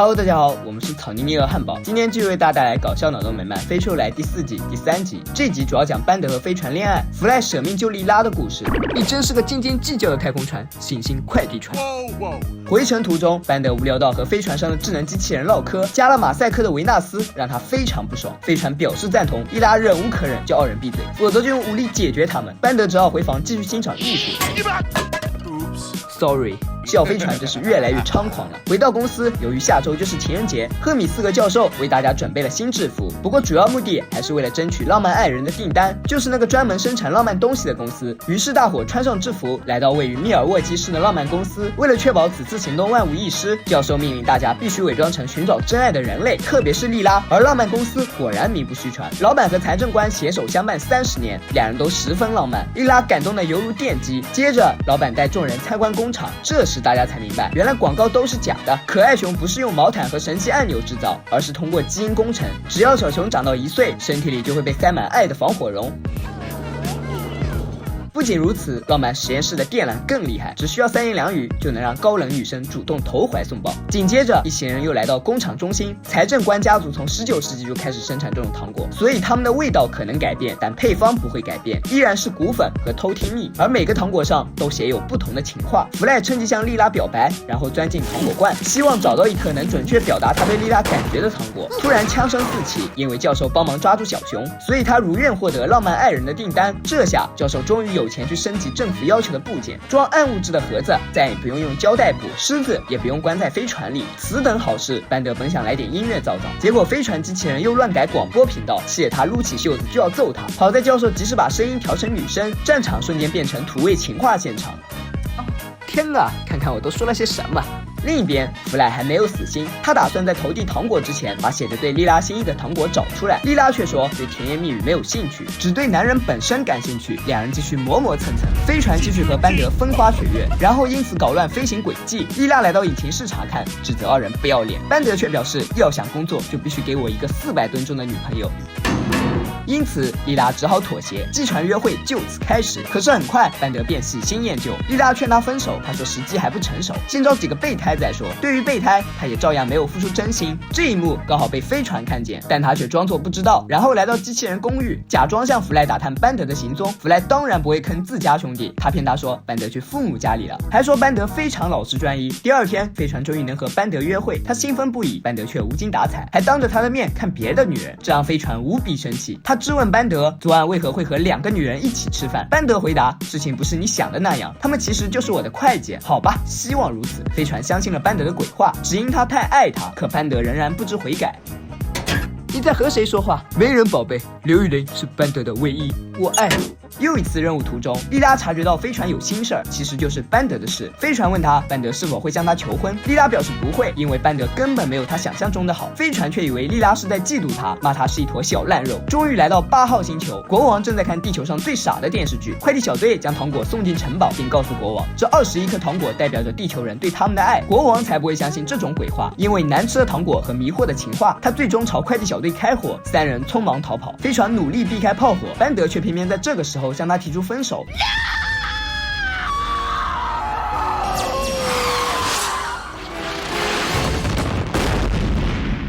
Hello， 大家好，我们是草泥尼尔汉堡，今天继续为大家带来搞笑脑洞美漫《飞出来》第4季第3集。这集主要讲班德和飞船恋爱，弗赖舍命救莉拉的故事。你真是个斤斤计较的太空船，行星快递船。回程途中，班德无聊到和飞船上的智能机器人唠嗑，加了马赛克的维纳斯让他非常不爽。飞船表示赞同，莉拉忍无可忍，叫2人闭嘴，否则就用武力解决他们。班德只好回房继续欣赏艺术。Sorry。小飞船真是越来越猖狂了。回到公司，由于下周就是情人节，赫米斯格教授为大家准备了新制服，不过主要目的还是为了争取浪漫爱人的订单，就是那个专门生产浪漫东西的公司。于是大伙穿上制服，来到位于密尔沃基市的浪漫公司。为了确保此次行动万无一失，教授命令大家必须伪装成寻找真爱的人类，特别是莉拉。而浪漫公司果然名不虚传，老板和财政官携手相伴30年，两人都十分浪漫。莉拉感动的犹如电击。接着，老板带众人参观工厂，这时大家才明白，原来广告都是假的。可爱熊不是用毛毯和神奇按钮制造，而是通过基因工程。只要小熊长到1岁，身体里就会被塞满爱的防火绒。不仅如此，浪漫实验室的电缆更厉害，只需要3言2语就能让高冷女生主动投怀送抱。紧接着，一行人又来到工厂中心，财政官家族从19世纪就开始生产这种糖果，所以它们的味道可能改变，但配方不会改变，依然是骨粉和偷听蜜。而每个糖果上都写有不同的情话。弗赖趁机向莉拉表白，然后钻进糖果罐，希望找到一颗能准确表达他对莉拉感觉的糖果。突然枪声四起，因为教授帮忙抓住小熊，所以他如愿获得浪漫爱人的订单。这下教授终于有钱去升级政府要求的部件，装暗物质的盒子再也不用用胶带补，狮子也不用关在飞船里。此等好事，班德本想来点音乐造造，结果飞船机器人又乱改广播频道，气得他撸起袖子就要揍他。好在教授及时把声音调成女生，战场瞬间变成土味情话现场。天啊，看看我都说了些什么。另一边，弗赖还没有死心，他打算在投递糖果之前把写着对莉拉心意的糖果找出来。莉拉却说对甜言蜜语没有兴趣，只对男人本身感兴趣。两人继续磨磨蹭蹭，飞船继续和班德风花雪月，然后因此搞乱飞行轨迹。莉拉来到引擎室查看，指责2人不要脸。班德却表示要想工作就必须给我一个400吨重的女朋友。因此，莉拉只好妥协，机船约会就此开始。可是很快，班德便喜新厌旧，莉拉劝他分手，他说时机还不成熟，先找几个备胎再说。对于备胎，他也照样没有付出真心。这一幕刚好被飞船看见，但他却装作不知道，然后来到机器人公寓，假装向弗赖打探班德的行踪。弗赖当然不会坑自家兄弟，他骗他说班德去父母家里了，还说班德非常老实专一。第2天，飞船终于能和班德约会，他兴奋不已，班德却无精打采，还当着他的面看别的女人，这让飞船无比生气。他质问班德昨晚为何会和2个女人一起吃饭。班德回答，事情不是你想的那样，她们其实就是我的会计。好吧，希望如此。飞船相信了班德的鬼话，只因他太爱她，可班德仍然不知悔改。你在和谁说话？没人，宝贝。刘雨霖是班德的唯一，我爱你。又一次任务途中，莉拉察觉到飞船有心事儿，其实就是班德的事。飞船问他班德是否会向他求婚，莉拉表示不会，因为班德根本没有他想象中的好。飞船却以为莉拉是在嫉妒他，骂他是一坨小烂肉。终于来到8号星球，国王正在看地球上最傻的电视剧。快递小队将糖果送进城堡，并告诉国王，这21颗糖果代表着地球人对他们的爱。国王才不会相信这种鬼话，因为难吃的糖果和迷惑的情话，他最终朝快递小队开火，3人匆忙逃跑。飞船努力避开炮火，班德却偏偏在这个时候向他提出分手。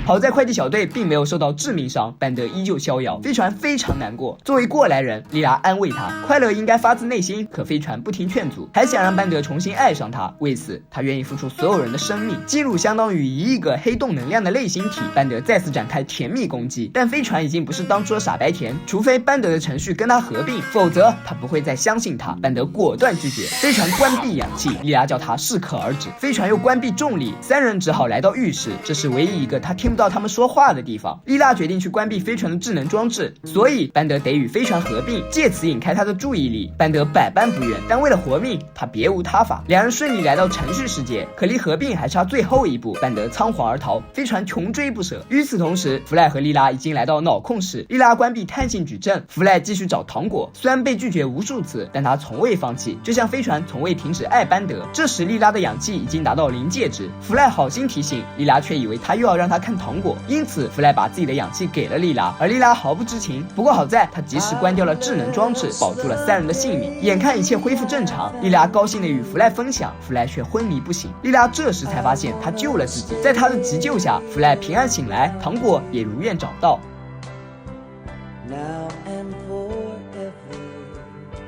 好在快递小队并没有受到致命伤，班德依旧逍遥。飞船非常难过，作为过来人，莉拉安慰他，快乐应该发自内心。可飞船不听劝阻，还想让班德重新爱上他。为此，他愿意付出所有人的生命。基鲁相当于1亿个黑洞能量的类星体。班德再次展开甜蜜攻击，但飞船已经不是当初的傻白甜，除非班德的程序跟他合并，否则他不会再相信他。班德果断拒绝。飞船关闭氧气，莉拉叫他适可而止。飞船又关闭重力，3人只好来到浴室，这是唯一一个他听不到他们说话的地方。莉拉决定去关闭飞船的智能装置，所以班德得与飞船合并，借此引开他的注意力。班德百般不愿，但为了活命，他别无他法。两人顺利来到程序世界，可离合并还差最后一步，班德仓皇而逃，飞船穷追不舍。与此同时，弗赖和莉拉已经来到脑控室，莉拉关闭探信矩阵，弗赖继续找糖果。虽然被拒绝无数次，但他从未放弃，就像飞船从未停止爱班德。这时莉拉的氧气已经达到临界值，弗赖好心提醒，莉拉却以为他又要让他看糖果，因此弗莱把自己的氧气给了莉拉，而莉拉毫不知情。不过好在他及时关掉了智能装置，保住了3人的性命。眼看一切恢复正常，莉拉高兴地与弗莱分享，弗莱却昏迷不醒。莉拉这时才发现他救了自己，在他的急救下，弗莱平安醒来，糖果也如愿找到。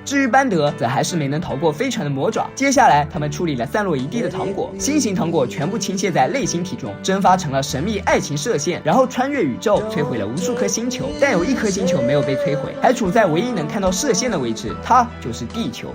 至于班德，则还是没能逃过飞船的魔爪。接下来，他们处理了散落一地的糖果，新型糖果全部倾泻在类星体中，蒸发成了神秘爱情射线，然后穿越宇宙，摧毁了无数颗星球。但有一颗星球没有被摧毁，还处在唯一能看到射线的位置，它就是地球。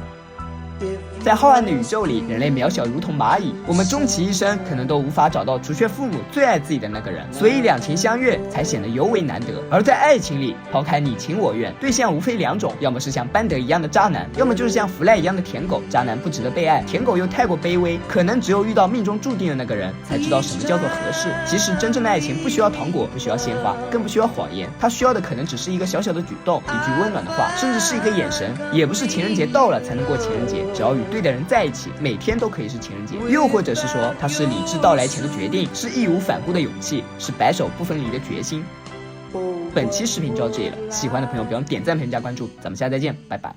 在浩瀚的宇宙里，人类渺小如同蚂蚁，我们终其一生可能都无法找到除却父母最爱自己的那个人，所以两情相悦才显得尤为难得。而在爱情里，抛开你情我愿，对象无非2种，要么是像班德一样的渣男，要么就是像弗莱一样的舔狗。渣男不值得被爱，舔狗又太过卑微，可能只有遇到命中注定的那个人，才知道什么叫做合适。其实真正的爱情不需要糖果，不需要鲜花，更不需要谎言，它需要的可能只是一个小小的举动，一句温暖的话，甚至是一个眼神。也不是情人节到了才能过情人节，只要与对的人在一起，每天都可以是情人节。又或者是说，它是理智到来前的决定，是义无反顾的勇气，是白首不分离的决心。本期视频就到这里了，喜欢的朋友别忘点赞、评论、加关注，咱们下次再见，拜拜。